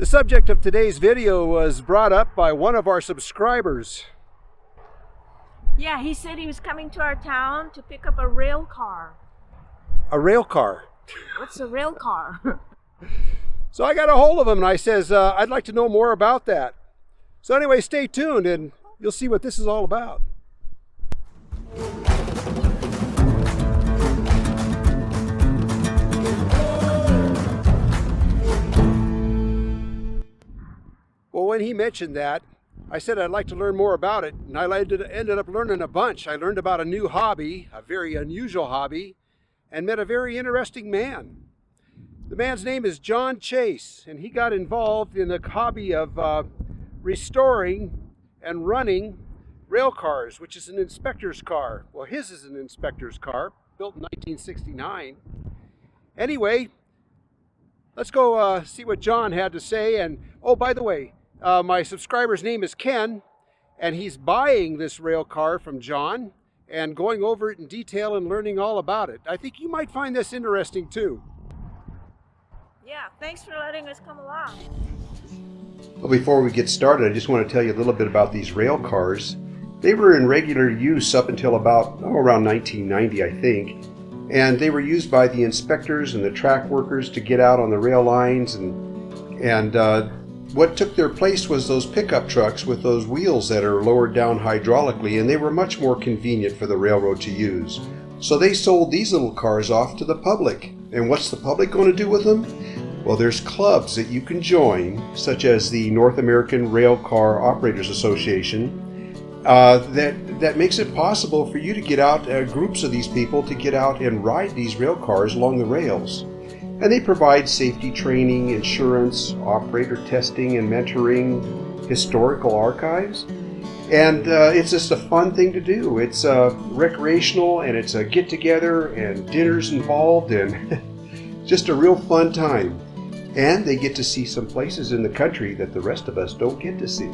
The subject of today's video was brought up by one of our subscribers. Yeah, he said he was coming to our town to pick up a rail car. A rail car. What's a rail car? So I got a hold of him and I says, I'd like to know more about that. So anyway, stay tuned and you'll see what this is all about. Well, when he mentioned that, I said I'd like to learn more about it, and I ended up learning a bunch. I learned about a new hobby, a very unusual hobby, and met a very interesting man. The man's name is John Chase, and he got involved in the hobby of restoring and running rail cars, which is an inspector's car. Well, his is an inspector's car, built in 1969. Anyway, let's go see what John had to say. And oh, by the way, my subscriber's name is Ken, and he's buying this rail car from John and going over it in detail and learning all about it. I think you might find this interesting too. Yeah, thanks for letting us come along. Well, before we get started, I just want to tell you a little bit about these rail cars. They were in regular use up until about around 1990, I think. And they were used by the inspectors and the track workers to get out on the rail lines, and what took their place was those pickup trucks with those wheels that are lowered down hydraulically, and they were much more convenient for the railroad to use. So they sold these little cars off to the public. And what's the public going to do with them? Well, there's clubs that you can join, such as the North American Railcar Operators Association, that makes it possible for you to get out, groups of these people to get out and ride these rail cars along the rails. And they provide safety training, insurance, operator testing and mentoring, historical archives. And it's just a fun thing to do. It's recreational, and it's a get-together, and dinners involved, and just a real fun time. And they get to see some places in the country that the rest of us don't get to see.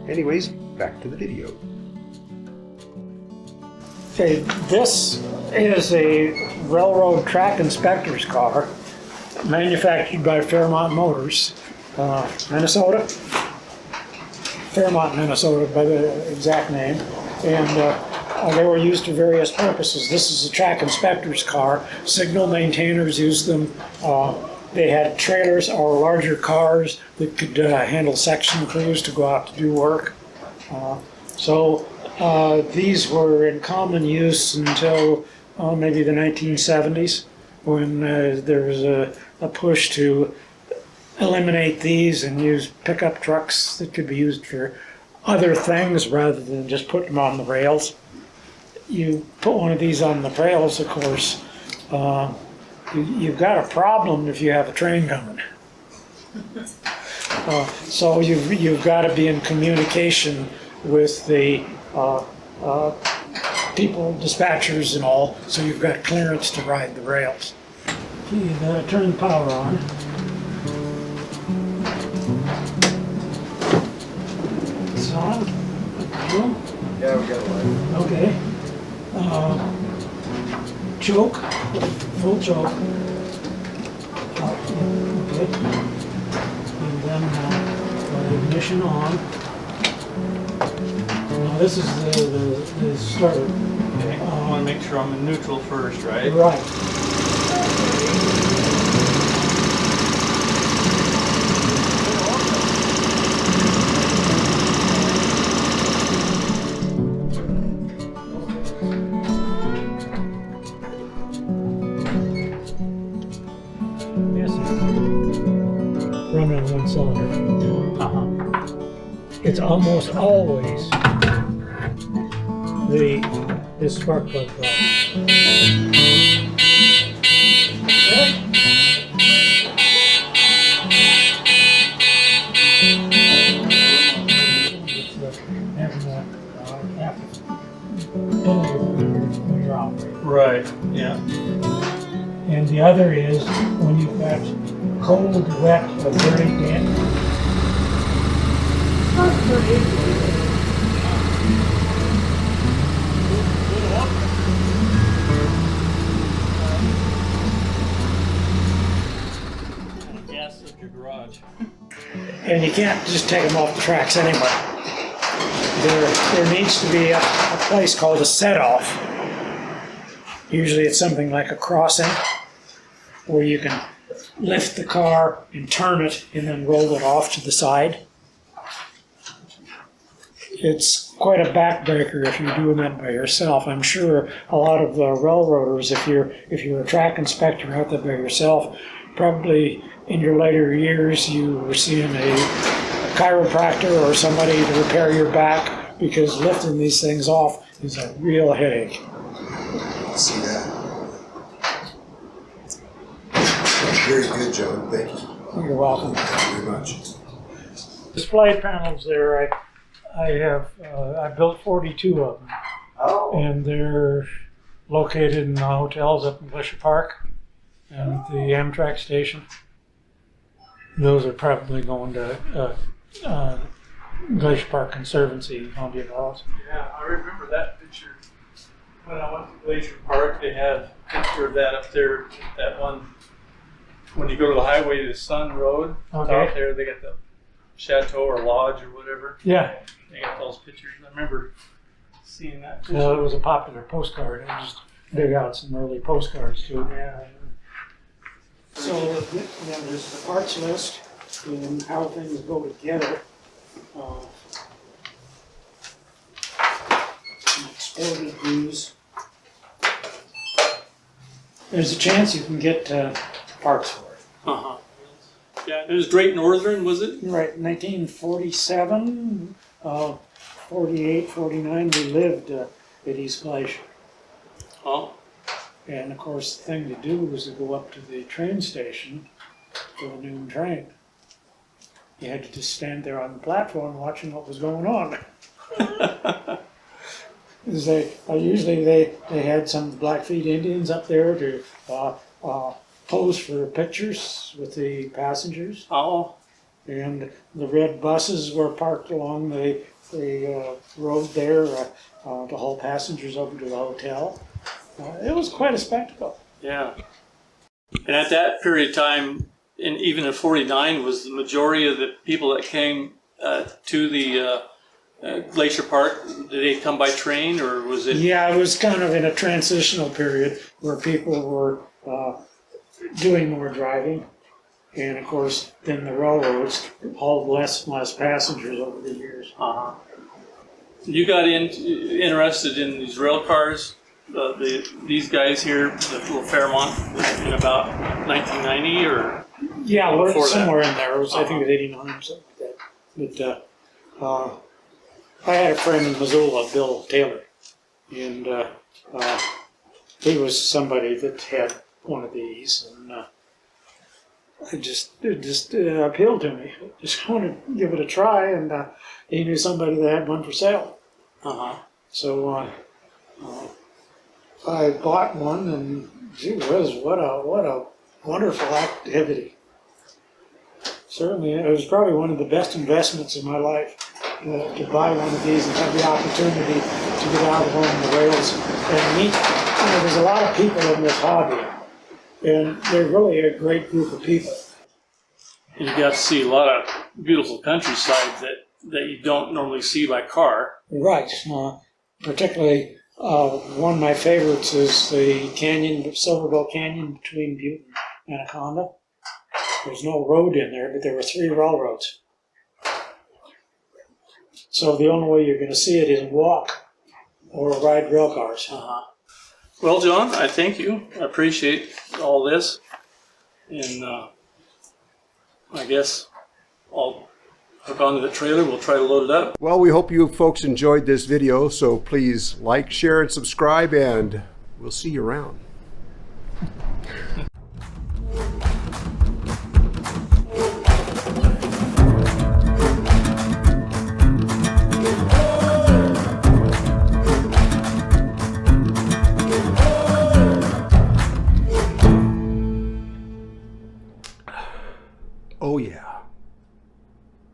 Anyways, back to the video. Okay, this is a railroad track inspector's car, manufactured by Fairmont Motors, Minnesota. Fairmont, Minnesota, by the exact name. And they were used for various purposes. This is a track inspector's car. Signal maintainers used them. They had trailers or larger cars that could handle section crews to go out to do work. So these were in common use until maybe the 1970s, when there was a push to eliminate these and use pickup trucks that could be used for other things rather than just put them on the rails. You put one of these on the rails, of course, you've got a problem if you have a train coming. So you've got to be in communication with the people, dispatchers and all, so you've got clearance to ride the rails. You gotta turn the power on. It's on? Yeah, we got a light. Okay. Choke, full choke. Okay. And then ignition on. Now this is the starter. Okay. I want to make sure I'm in neutral first, right? Right. Running on one cylinder. It's almost always this spark plug problem. When you're operating. Right, yeah. And the other is when you've got cold, wet, or very damp. Yes, your garage. And you can't just take them off the tracks anyway. There needs to be a place called a set-off. Usually it's something like a crossing where you can lift the car and turn it and then roll it off to the side. It's quite a backbreaker if you're doing that by yourself. I'm sure a lot of railroaders, if you're a track inspector out there by yourself, probably in your later years you were seeing a chiropractor or somebody to repair your back, because lifting these things off is a real headache. See that? Very good, John. Thank you. You're welcome. Thank you very much. Display panels there, I built 42 of them. Oh. And they're located in the hotels up in Glacier Park and at the Amtrak station. Those are probably going to Glacier Park Conservancy, Home Depot. Yeah, I remember that picture. When I went to Glacier Park, they had a picture of that up there, that one. When you go to the highway to the Sun Road, Okay. out there, they got the chateau or lodge or whatever. Yeah, They got those pictures. I remember seeing that picture. well, it was a popular postcard. I just dig out some early postcards too. Yeah. So then there's the parts list and how things go together. Exported dues. There's a chance you can get parts for it. Uh-huh. Yeah, it was Great Northern, was it? Right, 1947, 48, 49, we lived at East Glacier. Oh. And of course, the thing to do was to go up to the train station for the noon train. You had to just stand there on the platform watching what was going on. Usually they had some Blackfeet Indians up there to pose for pictures with the passengers. Oh. And the red buses were parked along the road there to haul passengers over to the hotel. It was quite a spectacle. Yeah. And at that period of time, and even in 49, was the majority of the people that came to the Glacier Park, did they come by train, or was it? Yeah, it was kind of in a transitional period where people were doing more driving. And of course, then the railroads hauled less and less passengers over the years. Uh-huh. You got interested in these rail cars, these guys here, the little Fairmont, in about 1990, or? Yeah, we're Before somewhere that. in there. It was, I think it was 89 or something like that. But I had a friend in Missoula, Bill Taylor, and he was somebody that had one of these, and it just appealed to me. I just wanted to give it a try, and he knew somebody that had one for sale. Uh-huh. So I bought one, and gee whiz, what a wonderful activity. Certainly, it was probably one of the best investments in my life to buy one of these and have the opportunity to get out on the rails and meet. There's a lot of people in this hobby, and they're really a great group of people. And you got to see a lot of beautiful countryside that you don't normally see by car. Right. Particularly, one of my favorites is the canyon, Silverbill Canyon between Butte and Anaconda. There's no road in there, but there were 3 railroads. So the only way you're going to see it is walk or ride rail cars. Uh-huh. Well, John, I thank you. I appreciate all this. And I guess I'll hook onto the trailer. We'll try to load it up. Well, we hope you folks enjoyed this video, so please like, share, and subscribe, and we'll see you around.